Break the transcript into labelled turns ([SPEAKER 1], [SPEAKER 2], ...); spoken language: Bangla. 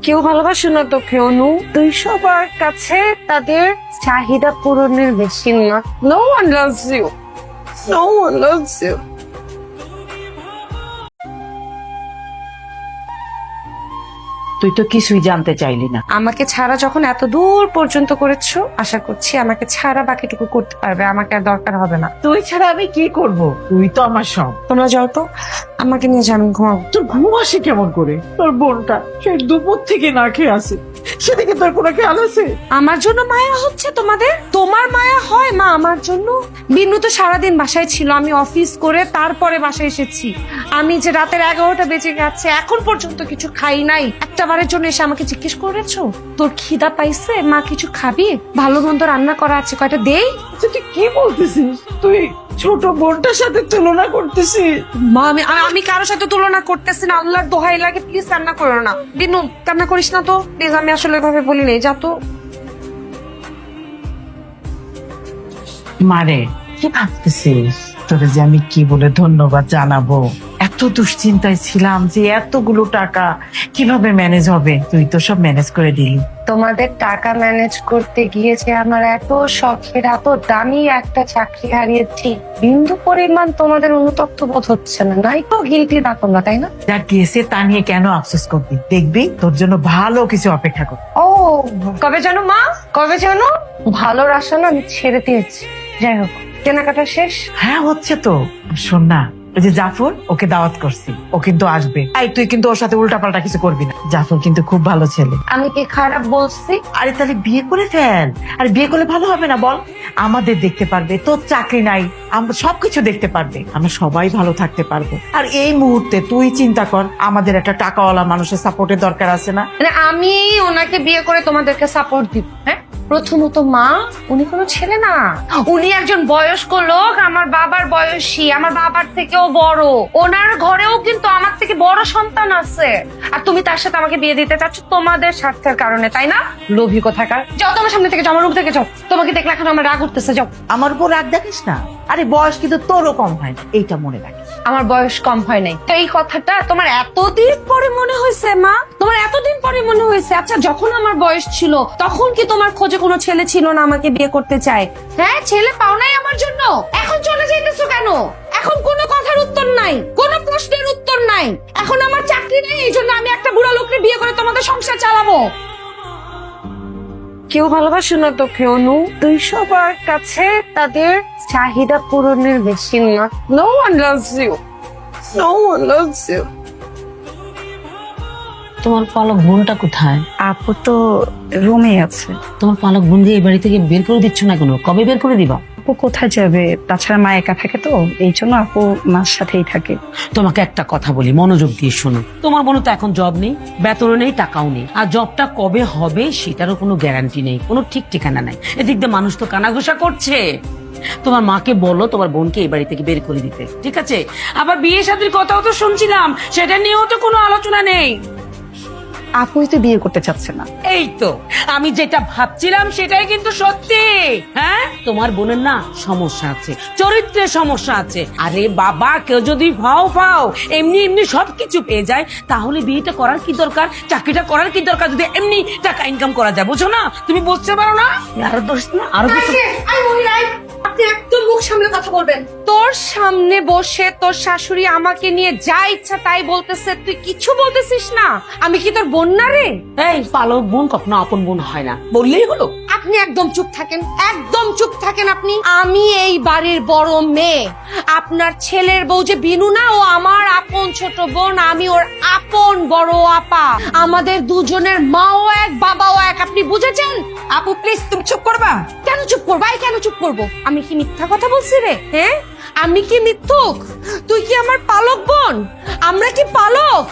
[SPEAKER 1] কেউ ভালোবাসে না তোকে অনু, তুই সবার কাছে তাদের চাহিদা পূরণের বেশি না। No one loves you. No one loves you.
[SPEAKER 2] তুই তো কিছুই জানতে চাইলি না।
[SPEAKER 1] আমাকে ছাড়া যখন এত দূর পর্যন্ত করেছো, আশা করছি আমাকে ছাড়া বাকিটুকু করতে পারবে। আমাকে আর দরকার হবে না।
[SPEAKER 2] তুই ছাড়া আমি কি করব? তুই তো আমার সব।
[SPEAKER 1] তোমরা যাও তো, আমাকে নিয়ে যাও, আমি ঘুমাবো।
[SPEAKER 2] তোর ঘুম আসে কেমন করে? তোর বোনটা সে দুপুর থেকে না খেয়ে আছে, সেদিকে তোর কোনো খেয়াল আছে?
[SPEAKER 1] আমার জন্য মায়া হচ্ছে তোমাদের? তোমার মায়া হয় মা আমার জন্য? বিনু তো সারাদিন বাসায় ছিল, আমি অফিস করে তারপরে বাসায় এসেছি। আমি যে রাতের 11টা বেজে গেছে এখন পর্যন্ত কিছু খাই নাই, একটা বারের জন্য এসে আমাকে জিজ্ঞেস করেছো তোর খিদা পাইছে, মা কিছু খাবি, ভালো মন্দ রান্না করা আছে কয়টা দেই?
[SPEAKER 2] তুই কি বলতেছিস? তুই ছোট বোনটার সাথে তুলনা করতেছিস?
[SPEAKER 1] মা আমি কারোর সাথে তুলনা করতেছি না, আল্লাহর দোহাই লাগে প্লিজ কান্না করো না। বিনু কান্না করিস না তো প্লিজ, আমি আসলে এভাবে বলি নাই, যা তো।
[SPEAKER 2] মারে কি ভাবতেছিস? তোরে যে আমি কি বলে ধন্যবাদ জানাবো? এত দুশ্চিন্তায় ছিলাম যে এতগুলো টাকা কিভাবে ম্যানেজ হবে, তুই তো সব ম্যানেজ করে দিলি।
[SPEAKER 1] তোমাদের টাকা ম্যানেজ করতে গিয়েছে আমার এত শখের এত দামি একটা চাকরি হারিয়েছি, বিন্দু পরিমাণ তোমাদের অনুতপ্ত বোধ হচ্ছে না? নাই তো গিলটি না তোমরা, তাই না?
[SPEAKER 2] যা গিয়েছে তা নিয়ে কেন আফসোস করবি? দেখবি তোর জন্য ভালো কিছু অপেক্ষা কর।
[SPEAKER 1] ও কবে জানো মা, কবে জানো? ভালোর আশা না আমি ছেড়ে দিয়েছি। যাই হোক, কেনাকাটা শেষ?
[SPEAKER 2] হ্যাঁ হচ্ছে তো। শোন না, ওই যে জাফর, ওকে দাওয়াত করছি, ও কিন্তু আসবে। এই তুই কিন্তু ওর সাথে উল্টাপাল্টা কিছু করবি না। জাফর কিন্তু খুব ভালো ছেলে।
[SPEAKER 1] আমি কি খারাপ বলছি?
[SPEAKER 2] আরে তাহলে বিয়ে করে ফেল। আর বিয়ে করলে ভালো হবে না বল? আমাদের দেখতে পারবে, তোর চাকরি নাই, আমরা সবকিছু দেখতে পারবে, আমরা সবাই ভালো থাকতে পারবো। আর এই মুহূর্তে তুই চিন্তা কর, আমাদের একটা টাকাওয়ালা মানুষের সাপোর্টের দরকার আছে না?
[SPEAKER 1] মানে আমি ওনাকে বিয়ে করে তোমাদেরকে সাপোর্ট দিব? হ্যাঁ, প্রথমত মা, উনি কোনো ছেলে না, উনি একজন বয়স্ক লোক, আমার বাবার বয়সী, আমার বাবার থেকেও বড়। ওনার ঘরেও কিন্তু আমার থেকে বড় সন্তান আছে। আর তুমি তার সাথে আমাকে বিয়ে দিতে চাচ্ছ তোমাদের স্বার্থের কারণে, তাই না? লোভী কোথাকার। যাও তোমার সামনে থেকে যাও, আমার রুম থেকে যাও। তোমাকে দেখলে এখন আমার রাগ উঠতেছে, যাও।
[SPEAKER 2] আমার উপর রাগ দেখিস না। আরে বয়স কিন্তু তোরও কম হয় না, এইটা মনে রাখিস।
[SPEAKER 1] আমার বয়স কম হয় নাই, তো এই কথাটা তোমার এতদিন পরে মনে হয়েছে মা? তোমার এতদিন পরে মনে হয়েছে? আচ্ছা, যখন আমার বয়স ছিল তখন কি তোমার খোঁজে কোনো ছেলে ছিল না আমাকে বিয়ে করতে চায়? হ্যাঁ, ছেলে পাও নাই আমার জন্য? এখন চলে যাইতেছো কেন? এখন কোনো কথার উত্তর নাই, কোনো প্রশ্নের উত্তর নাই। এখন আমার চাকরি নেই, এই জন্য আমি একটা বুড়া লোককে বিয়ে করে তোমাদের সংসার চালাবো। কেউ ভালোবাসে না তোকে অনু, তুই সবার কাছে তাদের চাহিদা পূরণের বেশি না। No one loves you. No one loves you.
[SPEAKER 3] তোমার পালক বোনটা কোথায়?
[SPEAKER 4] আপু তো রুমে আছে।
[SPEAKER 3] তোমার পালক বোন দিয়ে এই বাড়ি থেকে বের করে দিচ্ছ না কেন? কবে বের করে দিবা?
[SPEAKER 4] আপু কোথায় যাবে? তাছাড়া মা একা থাকে তো, এই জন্য আপু মার সাথেই থাকে।
[SPEAKER 3] তোমাকে একটা কথা বলি, মনোযোগ দিয়ে শোনো। তোমার বোন তো এখন জব নেই, বেতনও নেই, টাকাও নেই। আর জবটা কবে হবে সেটারও কোনো গ্যারান্টি নেই, কোনো ঠিক ঠিকানা নাই। এদিক দিয়ে মানুষ তো কানাঘুষা করছে। তোমার মাকে বলো তোমার বোনকে এই বাড়ি থেকে বের করে দিতে, ঠিক আছে? আবার বিয়ে শাদীর কথাও তো শুনছিলাম, সেটা নিয়েও তো কোনো আলোচনা নেই।
[SPEAKER 4] আপুই তো বিয়ে করতে চাচ্ছে না।
[SPEAKER 3] এই তো আমি যেটা ভাবছিলাম সেটাই কিন্তু সত্যি। হ্যাঁ, তোমার বোনের না সমস্যা আছে, চরিত্রের সমস্যা আছে। আরে বাবা, কেউ যদি ফাও এমনি এমনি সবকিছু পেয়ে যায়, তাহলে বিয়েটা করার কি দরকার, চাকরিটা করার কি দরকার, যদি এমনি টাকা ইনকাম করা যায়? বুঝো না? তুমি বুঝতে পারো না? আরো দোষ না, আরো কিছু।
[SPEAKER 1] আপনি একদম মুখ সামনে কথা বলবেন। তোর সামনে বসে তোর শাশুড়ি আমাকে নিয়ে যা ইচ্ছা তাই বলতেছে, তুই কিছু বলতেছিস না? আমি কি তোর বোন না রে?
[SPEAKER 3] এই পালক বোন কখনো আপন বোন হয় না, বললেই হলো।
[SPEAKER 1] আপনি একদম চুপ থাকেন, একদম চুপ থাকেন আপনি। আমি এই বাড়ির বড় মেয়ে, আপনার ছেলের বউ যে বিনু না, ও আমার আপন ছোট বোন, আমি ওর আপন বড় আপা। আমাদের দুজনের মাও এক, বাবাও এক, আপনি বুঝেছেন?
[SPEAKER 5] আপু প্লিজ তুমি চুপ করবা?
[SPEAKER 1] কেন চুপ করবো? কেন চুপ করবো? আমি কি মিথ্যা কথা বলছি রে? হ্যাঁ, আমি কি মিথ্যুক? তুই কি আমার পালক বোন? আমরা কি পালক?